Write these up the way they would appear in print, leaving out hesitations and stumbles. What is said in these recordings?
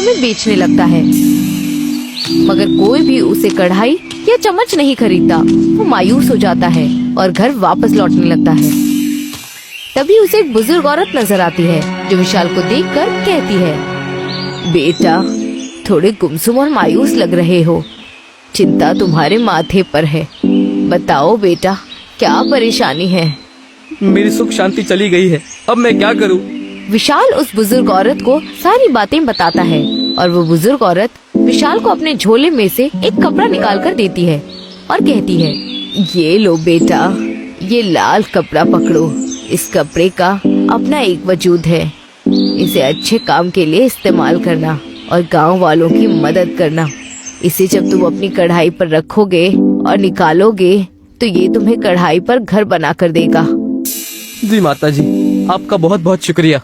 में बेचने लगता है, मगर कोई भी उसे कढ़ाई या चम्मच नहीं खरीदता। वो मायूस हो जाता है और घर वापस लौटने लगता है। तभी उसे एक बुजुर्ग औरत नजर आती है जो विशाल को देखकर कहती है, बेटा, थोड़े गुमसुम और मायूस लग रहे हो। चिंता तुम्हारे माथे पर है। बताओ बेटा, क्या परेशानी है? मेरी सुख शांति चली गई है, अब मैं क्या करूं? विशाल उस बुजुर्ग औरत को सारी बातें बताता है और वो बुजुर्ग औरत विशाल को अपने झोले में से एक कपड़ा निकाल कर देती है और कहती है, ये लो बेटा, ये लाल कपड़ा पकड़ो। इस कपड़े का अपना एक वजूद है। इसे अच्छे काम के लिए इस्तेमाल करना और गांव वालों की मदद करना। इसे जब तुम अपनी कढ़ाई पर रखोगे और निकालोगे तो ये तुम्हें कढ़ाई पर घर बना कर देगा। जी माता जी, आपका बहुत बहुत शुक्रिया।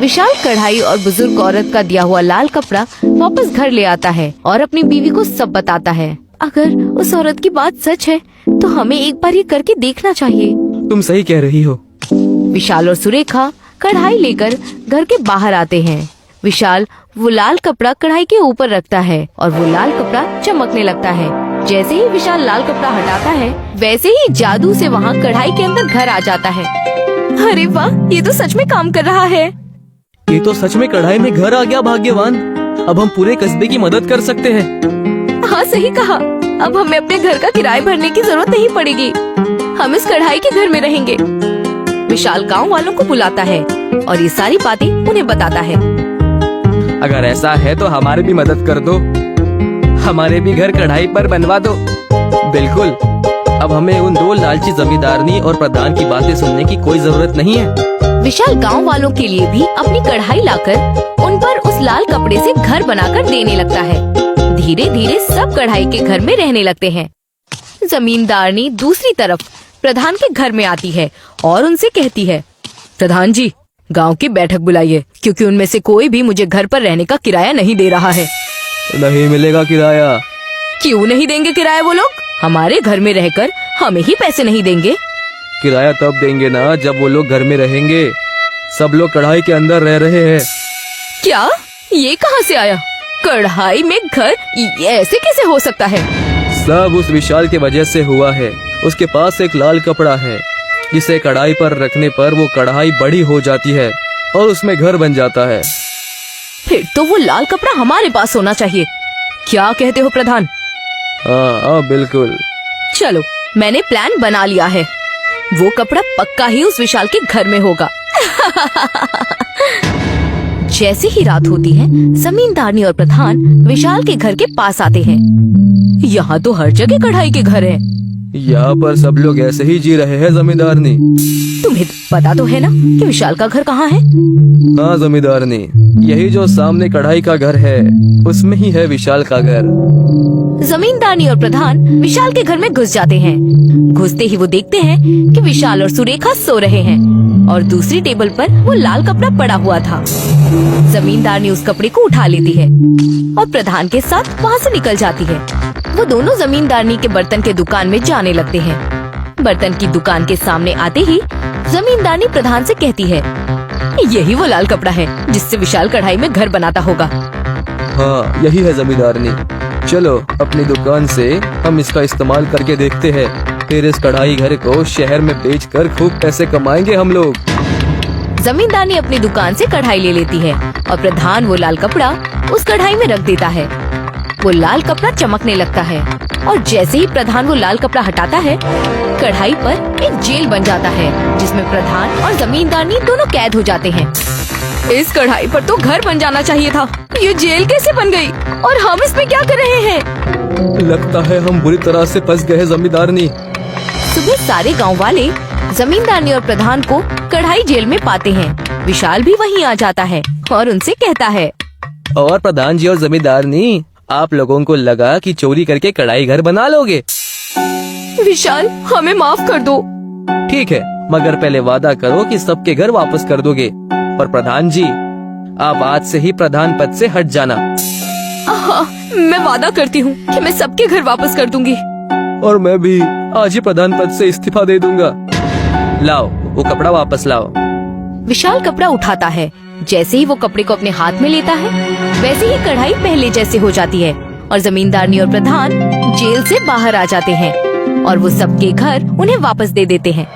विशाल कढ़ाई और बुजुर्ग औरत का दिया हुआ लाल कपड़ा वापस घर ले आता है और अपनी बीवी को सब बताता है। अगर उस औरत की बात सच है तो हमें एक बार ये करके देखना चाहिए। तुम सही कह रही हो। विशाल और सुरेखा कढ़ाई लेकर घर के बाहर आते हैं। विशाल वो लाल कपड़ा कढ़ाई के ऊपर रखता है और वो लाल कपड़ा चमकने लगता है। जैसे ही विशाल लाल कपड़ा हटाता है, वैसे ही जादू से वहाँ कढ़ाई के अंदर घर आ जाता है। अरे वाह, ये तो सच में काम कर रहा है। ये तो सच में कढ़ाई में घर आ गया, भाग्यवान। अब हम पूरे कस्बे की मदद कर सकते हैं। हाँ, सही कहा। अब हमें अपने घर का किराया भरने की जरूरत नहीं पड़ेगी। हम इस कढ़ाई के घर में रहेंगे। विशाल गांव वालों को बुलाता है और ये सारी बातें उन्हें बताता है। अगर ऐसा है तो हमारी भी मदद कर दो। हमारे भी घर कढ़ाई पर बनवा दो। बिल्कुल। अब हमें उन दो लालची जमींदारनी और प्रधान की बातें सुनने की कोई जरूरत नहीं है। विशाल गांव वालों के लिए भी अपनी कढ़ाई लाकर उन पर उस लाल कपड़े से घर बनाकर देने लगता है। धीरे धीरे सब कढ़ाई के घर में रहने लगते हैं। जमींदारनी दूसरी तरफ प्रधान के घर में आती है और उनसे कहती है, प्रधान जी, गांव की बैठक बुलाइए, क्योंकि उनमें से कोई भी मुझे घर पर रहने का किराया नहीं दे रहा है। नहीं मिलेगा किराया। क्यों नहीं देंगे किराया वो लोग? हमारे घर में रहकर हमें ही पैसे नहीं देंगे। किराया तब देंगे ना जब वो लोग घर में रहेंगे। सब लोग कढ़ाई के अंदर रह रहे हैं। क्या? ये कहाँ से आया? कढ़ाई में घर? ये ऐसे कैसे हो सकता है? सब उस विशाल के वजह से हुआ है। उसके पास एक लाल कपड़ा है जिसे कढ़ाई पर रखने पर वो कढ़ाई बड़ी हो जाती है और उसमें घर बन जाता है। फिर तो वो लाल कपड़ा हमारे पास होना चाहिए। क्या कहते हो प्रधान? हाँ, बिल्कुल। चलो, मैंने प्लान बना लिया है। वो कपड़ा पक्का ही उस विशाल के घर में होगा। जैसे ही रात होती है, जमींदारनी और प्रधान विशाल के घर के पास आते हैं। यहाँ तो हर जगह कढ़ाई के घर हैं। यहाँ पर सब लोग ऐसे ही जी रहे हैं जमींदारनी। तुम्हें पता तो है ना कि विशाल का घर कहाँ है? हाँ जमींदारनी, यही जो सामने कढ़ाई का घर है उसमें ही है विशाल का घर। जमींदारनी और प्रधान विशाल के घर में घुस जाते हैं। घुसते ही वो देखते हैं कि विशाल और सुरेखा सो रहे हैं और दूसरी टेबल पर वो लाल कपड़ा पड़ा हुआ था। जमींदारनी उस कपड़े को उठा लेती है और प्रधान के साथ वहाँ से निकल जाती है। वो दोनों जमींदारनी के बर्तन के दुकान में जाने लगते हैं। बर्तन की दुकान के सामने आते ही जमींदारनी प्रधान से कहती है, यही वो लाल कपड़ा है जिससे विशाल कढ़ाई में घर बनाता होगा। हाँ, यही है जमींदारनी। चलो अपनी दुकान से हम इसका इस्तेमाल करके देखते हैं। फिर इस कढ़ाई घर को शहर में बेचकर खूब पैसे कमाएंगे हम लोग। जमींदारनी अपनी दुकान से कढ़ाई ले लेती है और प्रधान वो लाल कपड़ा उस कढ़ाई में रख देता है। वो लाल कपड़ा चमकने लगता है और जैसे ही प्रधान वो लाल कपड़ा हटाता है, कढ़ाई पर एक जेल बन जाता है जिसमें प्रधान और जमींदारनी दोनों कैद हो जाते हैं। इस कढ़ाई पर तो घर बन जाना चाहिए था। ये जेल कैसे बन गई और हम इसमें क्या कर रहे हैं? लगता है हम बुरी तरह से फंस गए जमींदारनी। सुबह सारे गांव वाले जमींदारनी और प्रधान को कढ़ाई जेल में पाते हैं। विशाल भी वहीं आ जाता है और उनसे कहता है, और प्रधान जी और जमींदारनी, आप लोगों को लगा कि चोरी करके कढ़ाई घर बना लोगे। विशाल, हमें माफ कर दो। ठीक है, मगर पहले वादा करो कि सबके घर वापस कर दोगे। और प्रधान जी, आप आज से ही प्रधान पद से हट जाना। हाँ, मैं वादा करती हूँ कि मैं सबके घर वापस कर दूंगी। और मैं भी आज ही प्रधान पद से इस्तीफा दे दूंगा। लाओ वो कपड़ा वापस लाओ। विशाल कपड़ा उठाता है जैसे ही वो कपड़े को अपने हाथ में लेता है, वैसे ही कढ़ाई पहले जैसे हो जाती है और जमींदारनी और प्रधान जेल से बाहर आ जाते हैं और वो सबके घर उन्हें वापस दे देते हैं।